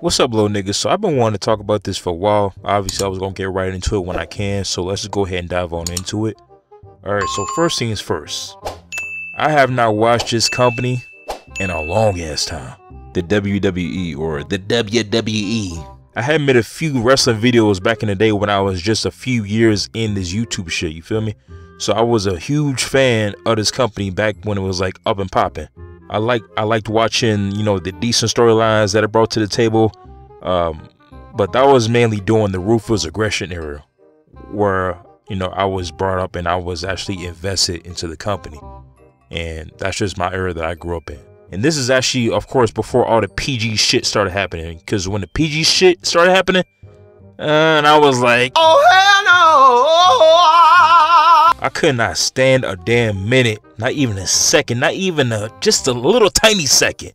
What's up, little niggas? So I've been wanting to talk about this for a while. Obviously, I was gonna get right into it when I can, so let's just go ahead and dive on into it. Alright, so first things first. I have not watched this company in a long ass time. The WWE, or the WWE. I had made a few wrestling videos back in the day when I was just a few years in this YouTube shit, you feel me? So I was a huge fan of this company back when it was like up and popping. I liked watching, you know, the decent storylines that it brought to the table. But that was mainly during the Ruthless Aggression era, where, you know, I was brought up and I was actually invested into the company. And that's just my era that I grew up in. And this is actually, of course, before all the PG shit started happening. Because when the PG shit started happening, and I was like, oh hell no! I could not stand a damn minute, not even a second, not even just a little tiny second,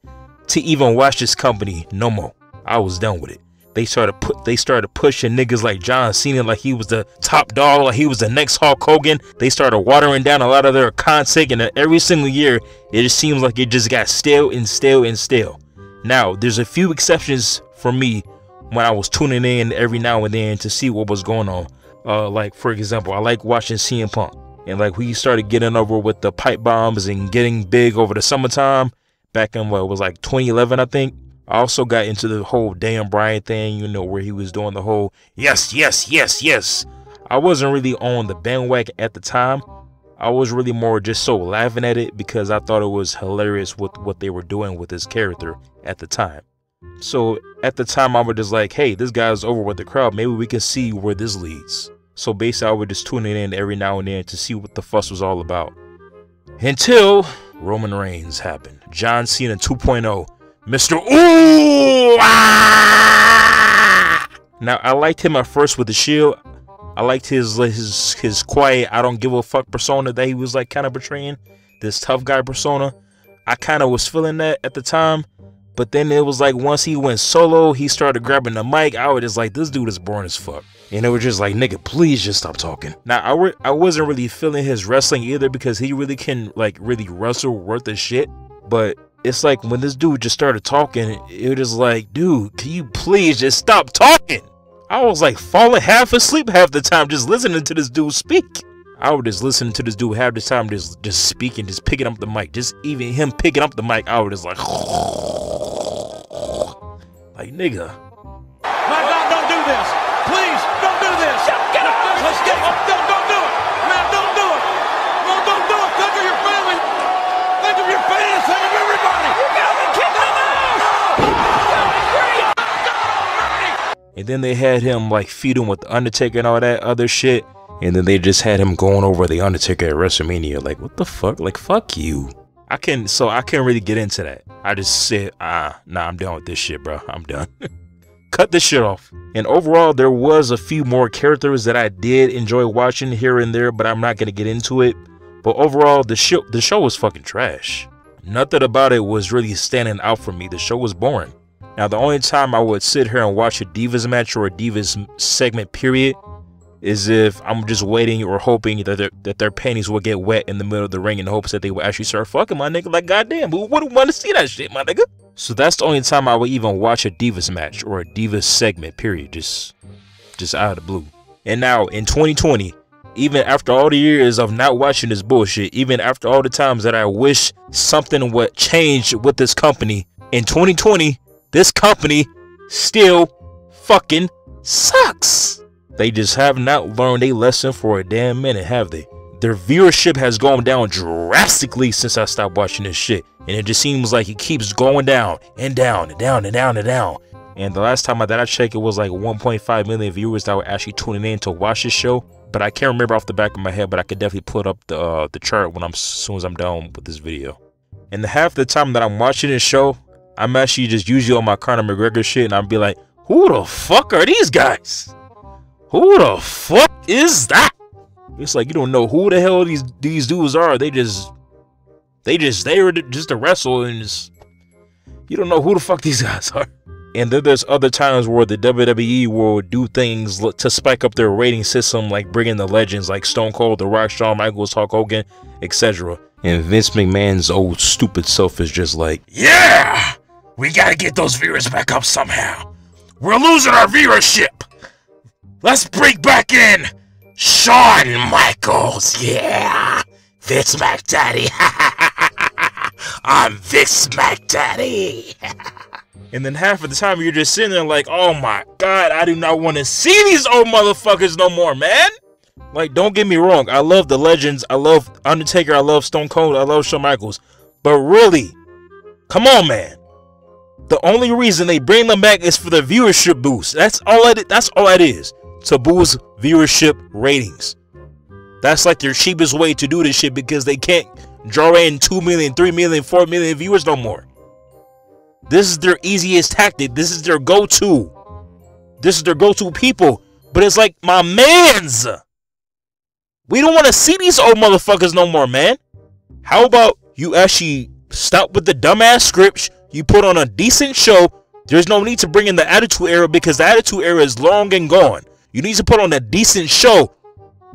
to even watch this company no more. I was done with it. They started pushing niggas like John Cena like he was the top dog, like he was the next Hulk Hogan. They started watering down a lot of their content, and every single year it just seems like it just got stale and stale and stale. Now, there's a few exceptions for me when I was tuning in every now and then to see what was going on. Like, for example, I like watching CM Punk, and like we started getting over with the pipe bombs and getting big over the summertime back in what it was like 2011, I think. I also got into the whole Dan Bryan thing, you know, where he was doing the whole yes, yes, yes, yes. I wasn't really on the bandwagon at the time. I was really more just so laughing at it because I thought it was hilarious with what they were doing with his character at the time. So at the time I was just like, hey, this guy's over with the crowd. Maybe we can see where this leads. So basically I would just tune in every now and then to see what the fuss was all about. Until Roman Reigns happened. John Cena 2.0. Mr. Ooh! Ah! Now, I liked him at first with the Shield. I liked his quiet, I don't give a fuck persona that he was like kind of portraying. This tough guy persona. I kind of was feeling that at the time. But then it was like once he went solo, he started grabbing the mic. I was just like, this dude is boring as fuck. And it was just like, nigga, please just stop talking. Now, I wasn't really feeling his wrestling either because he really can like really wrestle worth of shit. But it's like when this dude just started talking, it was like, dude, can you please just stop talking? I was like falling half asleep half the time just listening to this dude speak. I was just listening to this dude half the time just speaking, just picking up the mic. Just even him picking up the mic, I was just like, like nigga. My God, don't do this. Please, don't do this. Get up. Let's get up. Don't do it. Man, don't do it. No, don't do it. Think of your family. Think of your fans. Think of everybody. You got me kicking in the house. And then they had him like feuding with the Undertaker and all that other shit. And then they just had him going over the Undertaker at WrestleMania. Like, what the fuck? Like, fuck you. I can't really get into that. I just said, nah, I'm done with this shit, bro. I'm done. Cut this shit off. And overall, there was a few more characters that I did enjoy watching here and there, but I'm not gonna get into it. But overall, the show was fucking trash. Nothing about it was really standing out for me. The show was boring. Now, the only time I would sit here and watch a Divas match or a Divas segment, period, is if I'm just waiting or hoping that their panties will get wet in the middle of the ring in hopes that they will actually start fucking my nigga. Like, goddamn, who wouldn't want to see that shit, my nigga? So that's the only time I would even watch a Divas match or a Divas segment, period. Just out of the blue. And now, in 2020, even after all the years of not watching this bullshit, even after all the times that I wish something would change with this company, in 2020, this company still fucking sucks. They just have not learned a lesson for a damn minute, have they? Their viewership has gone down drastically since I stopped watching this shit. And it just seems like it keeps going down and down and down and down and down. And the last time that I checked, it was like 1.5 million viewers that were actually tuning in to watch this show. But I can't remember off the back of my head, but I could definitely put up the chart as soon as I'm done with this video. And the half the time that I'm watching this show, I'm actually just usually on my Conor McGregor shit, and I'll be like, who the fuck are these guys? Who the fuck is that? It's like you don't know who the hell these dudes are. They just there just to wrestle, and you don't know who the fuck these guys are. And then there's other times where the WWE will do things to spike up their rating system, like bringing the legends like Stone Cold, The Rock, Shawn Michaels, Hulk Hogan, etc. And Vince McMahon's old stupid self is just like, yeah, we gotta get those viewers back up somehow. We're losing our viewership. Let's bring back in Shawn Michaels. Yeah. Vince McDaddy. I'm Vince McDaddy. And then half of the time you're just sitting there like, oh my God, I do not want to see these old motherfuckers no more, man. Like, don't get me wrong. I love the legends. I love Undertaker. I love Stone Cold. I love Shawn Michaels. But really, come on, man. The only reason they bring them back is for the viewership boost. That's all it is. To boost viewership ratings. That's like their cheapest way to do this shit because they can't draw in 2 million, 3 million, 4 million viewers no more. This is their easiest tactic. This is their go-to. This is their go-to people. But it's like, my mans, we don't want to see these old motherfuckers no more, man. How about you actually stop with the dumbass scripts? You put on a decent show. There's no need to bring in the Attitude Era because the Attitude Era is long and gone. You need to put on a decent show.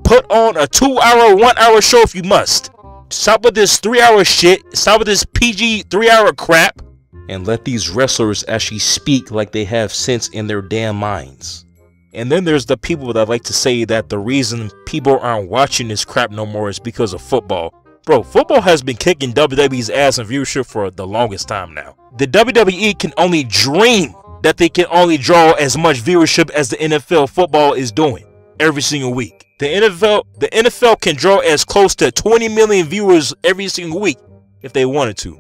Put on a 2-hour, 1-hour show if you must. Stop with this 3-hour shit. Stop with this PG 3-hour crap. And let these wrestlers actually speak like they have sense in their damn minds. And then there's the people that like to say that the reason people aren't watching this crap no more is because of football. Bro, football has been kicking WWE's ass in viewership for the longest time now. The WWE can only dream that they can only draw as much viewership as the NFL football is doing every single week. The NFL can draw as close to 20 million viewers every single week if they wanted to.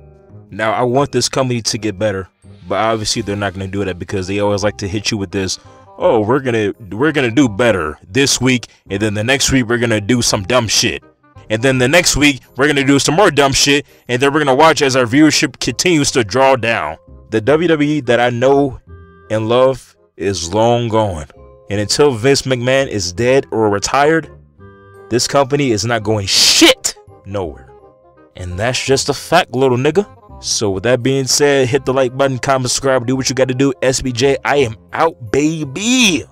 Now, I want this company to get better, but obviously they're not going to do that because they always like to hit you with this, oh, we're gonna do better this week, and then the next week we're gonna do some dumb shit. And then the next week, we're going to do some more dumb shit. And then we're going to watch as our viewership continues to draw down. The WWE that I know and love is long gone. And until Vince McMahon is dead or retired, this company is not going shit nowhere. And that's just a fact, little nigga. So with that being said, hit the like button, comment, subscribe, do what you got to do. SBJ, I am out, baby.